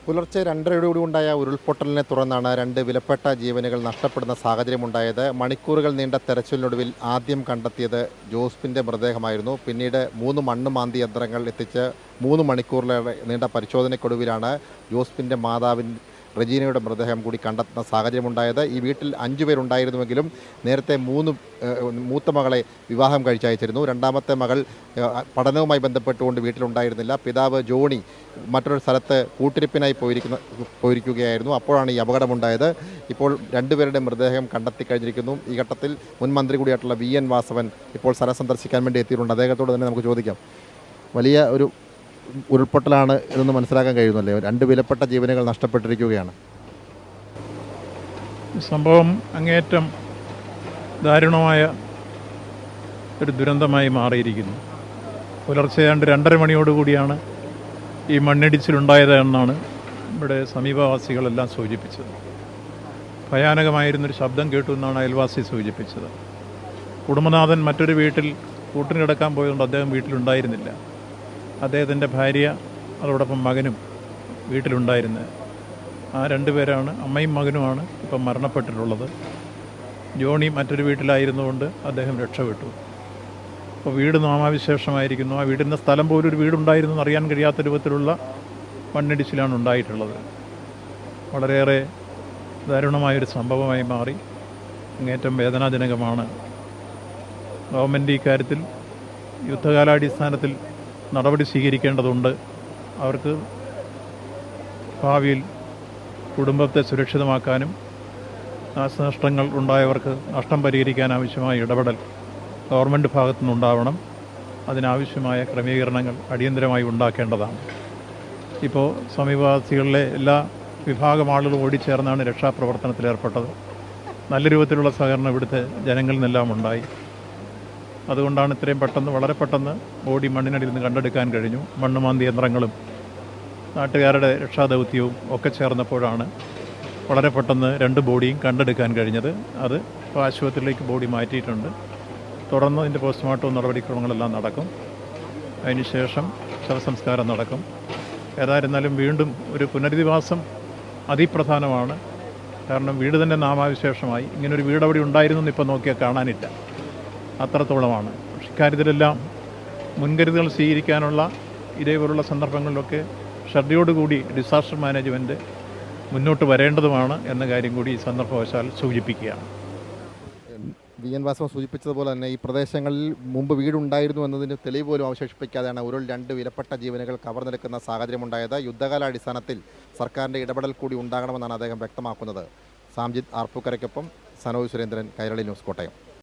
പുലർച്ചെ 2:30 ഉണ്ടായ ഉരുൾപൊട്ടലിനെ തുടർന്നാണ് രണ്ട് വിലപ്പെട്ട ജീവനുകൾ നഷ്ടപ്പെടുന്ന സാഹചര്യമുണ്ടായത്. മണിക്കൂറുകൾ നീണ്ട തെരച്ചിലിനൊടുവിൽ ആദ്യം കണ്ടെത്തിയത് ജോസ്ഫിൻ്റെ മൃതദേഹമായിരുന്നു. പിന്നീട് 3 മണ്ണ് മാന്തി യന്ത്രങ്ങൾ എത്തിച്ച് 3 മണിക്കൂറിലേറെ നീണ്ട പരിശോധനയ്ക്കൊടുവിലാണ് ജോസ്ഫിൻ്റെ മാതാവിൻ റെജീനയുടെ മൃതദേഹം കൂടി കണ്ടെത്തുന്ന സാഹചര്യമുണ്ടായത്. ഈ വീട്ടിൽ 5 പേരുണ്ടായിരുന്നുവെങ്കിലും നേരത്തെ മൂത്ത മകളെ വിവാഹം കഴിച്ചയച്ചിരുന്നു. രണ്ടാമത്തെ മകൾ പഠനവുമായി ബന്ധപ്പെട്ടുകൊണ്ട് വീട്ടിലുണ്ടായിരുന്നില്ല. പിതാവ് ജോണി മറ്റൊരു സ്ഥലത്ത് കൂട്ടിരിപ്പിനായി പോയിരിക്കുകയായിരുന്നു. അപ്പോഴാണ് ഈ അപകടമുണ്ടായത്. ഇപ്പോൾ രണ്ടുപേരുടെ മൃതദേഹം കണ്ടെത്തി കഴിഞ്ഞിരിക്കുന്നു. ഈ ഘട്ടത്തിൽ മുൻ മന്ത്രി കൂടിയായിട്ടുള്ള VN വാസവൻ ഇപ്പോൾ സ്ഥലം സന്ദർശിക്കാൻ വേണ്ടി എത്തിയിട്ടുണ്ട്. അദ്ദേഹത്തോട് തന്നെ നമുക്ക് ചോദിക്കാം. വലിയ ഒരു ഉരുൾപൊട്ടലാണ് ഇതെന്ന് മനസ്സിലാക്കാൻ കഴിയുന്നല്ലേ? 2 വിലപ്പെട്ട ജീവനുകൾ നഷ്ടപ്പെട്ടിരിക്കുകയാണ്. സംഭവം അങ്ങേയറ്റം ദാരുണമായ ഒരു ദുരന്തമായി മാറിയിരിക്കുന്നു. പുലർച്ചെ 2:30 മണിയോടുകൂടിയാണ് ഈ മണ്ണിടിച്ചിലുണ്ടായത് എന്നാണ് ഇവിടെ സമീപവാസികളെല്ലാം സൂചിപ്പിച്ചത്. ഭയാനകമായിരുന്നൊരു ശബ്ദം കേട്ടു എന്നാണ് അയൽവാസി സൂചിപ്പിച്ചത്. കുടുംബനാഥൻ മറ്റൊരു വീട്ടിൽ കൂട്ടിന് കിടക്കാൻ പോയതുകൊണ്ട് അദ്ദേഹം വീട്ടിലുണ്ടായിരുന്നില്ല. അദ്ദേഹത്തിൻ്റെ ഭാര്യ അതോടൊപ്പം മകനും വീട്ടിലുണ്ടായിരുന്നത്. ആ 2 പേരാണ്, അമ്മയും മകനുമാണ് ഇപ്പം മരണപ്പെട്ടിട്ടുള്ളത്. ജോണി മറ്റൊരു വീട്ടിലായിരുന്നുകൊണ്ട് അദ്ദേഹം രക്ഷപ്പെട്ടു. അപ്പോൾ വീട് നാമാവിശേഷമായിരിക്കുന്നു. ആ വീടിൻ്റെ സ്ഥലം പോലും ഒരു വീടുണ്ടായിരുന്നു എന്നറിയാൻ കഴിയാത്ത രൂപത്തിലുള്ള മണ്ണിടിച്ചിലാണ് ഉണ്ടായിട്ടുള്ളത്. വളരെയേറെ ദാരുണമായൊരു സംഭവമായി മാറി. അങ്ങേറ്റം വേദനാജനകമാണ്. ഗവൺമെൻറ് ഇക്കാര്യത്തിൽ യുദ്ധകാലാടിസ്ഥാനത്തിൽ നടപടി സ്വീകരിക്കേണ്ടതുണ്ട്. അവർക്ക് ഭാവിയിൽ കുടുംബത്തെ സുരക്ഷിതമാക്കാനും നാശനഷ്ടങ്ങൾ ഉണ്ടായവർക്ക് നഷ്ടം പരിഹരിക്കാൻ ആവശ്യമായ ഇടപെടൽ ഗവൺമെൻറ് ഭാഗത്തു നിന്നുണ്ടാവണം. അതിനാവശ്യമായ ക്രമീകരണങ്ങൾ അടിയന്തരമായി ഉണ്ടാക്കേണ്ടതാണ്. ഇപ്പോൾ സമീപവാസികളിലെ എല്ലാ വിഭാഗം ആളുകളും ഓടിച്ചേർന്നാണ് രക്ഷാപ്രവർത്തനത്തിൽ ഏർപ്പെട്ടത്. നല്ല രൂപത്തിലുള്ള സഹകരണം ഇവിടുത്തെ ജനങ്ങളിൽ നിന്നെല്ലാം ഉണ്ടായി. അതുകൊണ്ടാണ് ഇത്രയും പെട്ടെന്ന്, വളരെ പെട്ടെന്ന് ബോഡി മണ്ണിനടിയിൽ നിന്ന് കണ്ടെടുക്കാൻ കഴിഞ്ഞു. മണ്ണുമാന്തി യന്ത്രങ്ങളും നാട്ടുകാരുടെ രക്ഷാദൗത്യവും ഒക്കെ ചേർന്നപ്പോഴാണ് വളരെ പെട്ടെന്ന് 2 ബോഡിയും കണ്ടെടുക്കാൻ കഴിഞ്ഞത്. അത് ഇപ്പോൾ ആശുപത്രിയിലേക്ക് ബോഡി മാറ്റിയിട്ടുണ്ട്. തുടർന്ന് ഇതിൻ്റെ പോസ്റ്റ്മോർട്ടം നടപടിക്രമങ്ങളെല്ലാം നടക്കും. അതിനുശേഷം ശവസംസ്കാരം നടക്കും. ഏതായിരുന്നാലും വീണ്ടും ഒരു പുനരധിവാസം അതിപ്രധാനമാണ്. കാരണം വീട് തന്നെ നാമാവിശേഷമായി. ഇങ്ങനൊരു വീട് അവിടെ ഉണ്ടായിരുന്നു എന്ന് ഇപ്പോൾ നോക്കിയാൽ കാണാനില്ല. അത്രത്തോളമാണ്. പക്ഷേ ഇക്കാര്യത്തിലെല്ലാം മുൻകരുതലുകൾ സ്വീകരിക്കാനുള്ള ഇതേപോലുള്ള സന്ദർഭങ്ങളിലൊക്കെ ശ്രദ്ധയോടുകൂടി ഡിസാസ്റ്റർ മാനേജ്മെൻറ്റ് മുന്നോട്ട് വരേണ്ടതുമാണ് എന്ന കാര്യം കൂടി ഈ സന്ദർഭവശാൽ സൂചിപ്പിക്കുകയാണ്. VN വാസവൻ സൂചിപ്പിച്ചതുപോലെ തന്നെ ഈ പ്രദേശങ്ങളിൽ മുമ്പ് വീടുണ്ടായിരുന്നു എന്നതിന് തെളിവ് പോലും അവശേഷിപ്പിക്കാതെയാണ് ഉരുൾ 2 വിലപ്പെട്ട ജീവനുകൾ കവർന്നെടുക്കുന്ന സാഹചര്യമുണ്ടായത്. യുദ്ധകാലാടിസ്ഥാനത്തിൽ സർക്കാരിൻ്റെ ഇടപെടൽ കൂടി ഉണ്ടാകണമെന്നാണ് അദ്ദേഹം വ്യക്തമാക്കുന്നത്. സാംജിത് ആർപ്പൂക്കരയ്ക്കൊപ്പം സനോജ് സുരേന്ദ്രൻ, കൈരളി ന്യൂസ്, കോട്ടയം.